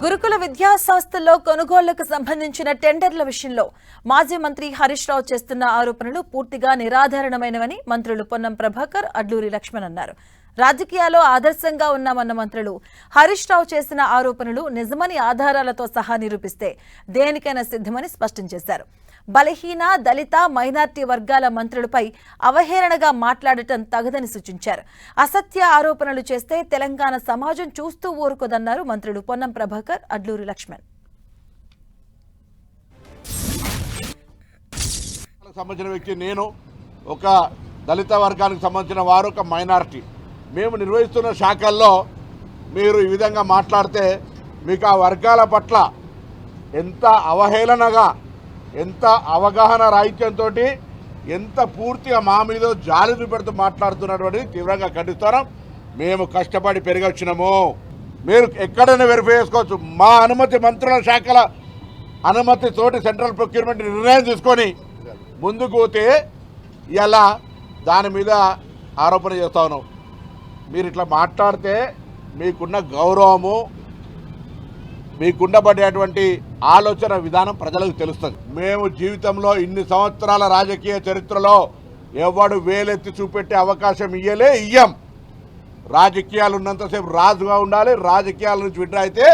గురుకుల విద్యా సంస్థల్లో కొనుగోళ్లకు సంబంధించిన టెండర్ల విషయంలో మాజీ మంత్రి హరీష్ రావు చేస్తున్న ఆరోపణలు పూర్తిగా నిరాధారణమైనవని మంత్రులు పొన్నం ప్రభాకర్, అడ్లూరి లక్ష్మణ్ అన్నారు. రాజకీయాల్లో ఆదర్శంగా ఉన్నామన్న మంత్రులు హరీష్ రావు చేసిన ఆరోపణలు నిజమని ఆధారాలతో సహా నిరూపిస్తే దేనికైనా సిద్ధమని స్పష్టం చేశారు. బలహీన, దళిత, మైనార్టీ వర్గాల మంత్రులపై అవహేళనగా మాట్లాడటం తగదని సూచించారు. అసత్య ఆరోపణలు చేస్తే తెలంగాణ సమాజం చూస్తూ ఊరుకోదన్నారు మంత్రులు పొన్నం ప్రభాకర్, అడ్లూరి లక్ష్మణ్. సంబంధించిన వ్యక్తి నేను, ఒక దళిత వర్గానికి సంబంధించిన వారు, ఒక మైనారిటీ. మేము నిర్వహిస్తున్న శాఖల్లో మీరు ఈ విధంగా మాట్లాడితే మీకు ఆ వర్గాల పట్ల ఎంత అవహేళనగా, ఎంత అవగాహన రాహిత్యంతో, ఎంత పూర్తిగా మా మీద జాలి చూపెడుతూ మాట్లాడుతున్నటువంటి తీవ్రంగా ఖండిస్తున్నాం. మేము కష్టపడి పెరిగొచ్చినాము. మీరు ఎక్కడైనా వెరిఫై చేసుకోవచ్చు. మా అనుమతి, మంత్రుల శాఖల అనుమతితోటి సెంట్రల్ ప్రొక్యూర్మెంట్ నిర్ణయం తీసుకొని ముందుకు పోతే ఇలా దాని మీద ఆరోపణ చేస్తా ఉన్నాం. మీరు ఇట్లా మాట్లాడితే మీకున్న గౌరవము, మీకుండబడేటువంటి ఆలోచన విధానం ప్రజలకు తెలుస్తుంది. మేము జీవితంలో ఇన్ని సంవత్సరాల రాజకీయ చరిత్రలో ఎవడు వేలెత్తి చూపెట్టే అవకాశం ఇయ్యం. రాజకీయాలు ఉన్నంతసేపు రాజుగా ఉండాలి. రాజకీయాల నుంచి విడ్రా అయితే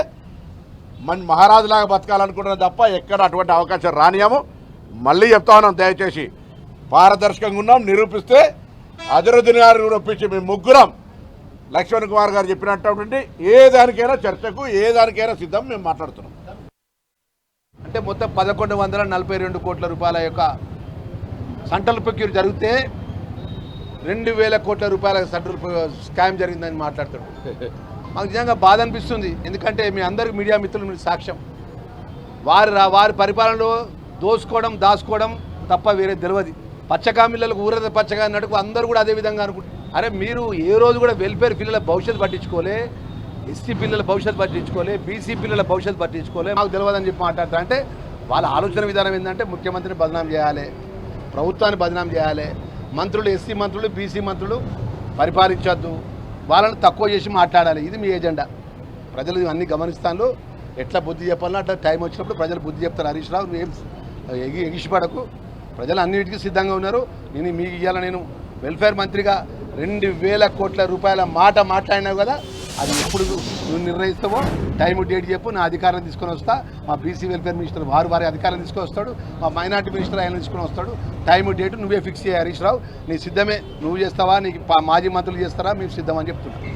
మన మహారాజులాగా బతకాలనుకుంటున్నాం తప్ప ఎక్కడ అటువంటి అవకాశం రానియము. మళ్ళీ చెప్తా ఉన్నాం, దయచేసి పారదర్శకంగా ఉన్నాం. నిరూపిస్తే అజరుద్దీన్ గారిని ఒప్పించి మేము ముగ్గురం లక్ష్మణ్ కుమార్ గారు చెప్పినటువంటి ఏ దానికైనా చర్చకు, ఏ దానికైనా సిద్ధం. మేము మాట్లాడుతున్నాం. అంటే మొత్తం 1142 కోట్ల రూపాయల యొక్క సెంట్రల్ ప్రొక్యూర్ జరిగితే 2000 కోట్ల రూపాయల సెంట్రల్ స్కామ్ జరిగిందని మాట్లాడుతాడు. మాకు నిజంగా బాధ అనిపిస్తుంది. ఎందుకంటే మీ అందరికి మీడియా మిత్రులు మీరు సాక్ష్యం. వారి పరిపాలనలో దోసుకోవడం, దాచుకోవడం తప్ప వేరే తెలియదు. పచ్చకామిళ్ళకు ఊరద పచ్చగా అన్నట్టు అందరూ కూడా అదే విధంగా అనుకుంటారు. అరే మీరు ఏ రోజు కూడా వెల్ఫేర్ పిల్లల భవిష్యత్తు పట్టించుకోలే, ఎస్సీ పిల్లల భవిష్యత్తు పట్టించుకోలే, బీసీ పిల్లల భవిష్యత్తు పట్టించుకోలే, మాకు తెలియదని చెప్పి మాట్లాడతా. అంటే వాళ్ళ ఆలోచన విధానం ఏంటంటే ముఖ్యమంత్రిని బదనాం చేయాలి, ప్రభుత్వాన్ని బదనాం చేయాలి, మంత్రులు, ఎస్సీ మంత్రులు, బీసీ మంత్రులు పరిపాలించొద్దు, వాళ్ళని తక్కువ చేసి మాట్లాడాలి. ఇది మీ ఎజెండా. ప్రజలు ఇవన్నీ గమనిస్తాను. ఎట్లా బుద్ధి చెప్పాలన్నా అట్లా టైం వచ్చినప్పుడు ప్రజలు బుద్ధి చెప్తారు. హరీష్ రావు నువ్వు ఏం ఎగిసిపడకు, ప్రజలు అన్నిటికీ సిద్ధంగా ఉన్నారు. మీకు ఇవాళ నేను వెల్ఫేర్ మంత్రిగా 2000 కోట్ల రూపాయల మాట మాట్లాడినావు కదా, అది ఎప్పుడు నువ్వు నిర్ణయిస్తావో టైం డేట్ చెప్పు. నా అధికారం తీసుకొని వస్తా. మా బీసీ వెల్ఫేర్ మినిస్టర్ వారి అధికారం తీసుకొని వస్తాడు. మా మైనార్టీ మినిస్టర్ ఆయన తీసుకొని వస్తాడు. టైం డేట్ నువ్వే ఫిక్స్ చేయ హరీష్ రావు. నీ సిద్ధమే. నువ్వు చేస్తావా, నీకు మాజీ మంత్రులు చేస్తారా, మేము సిద్ధమని చెప్తున్నాను.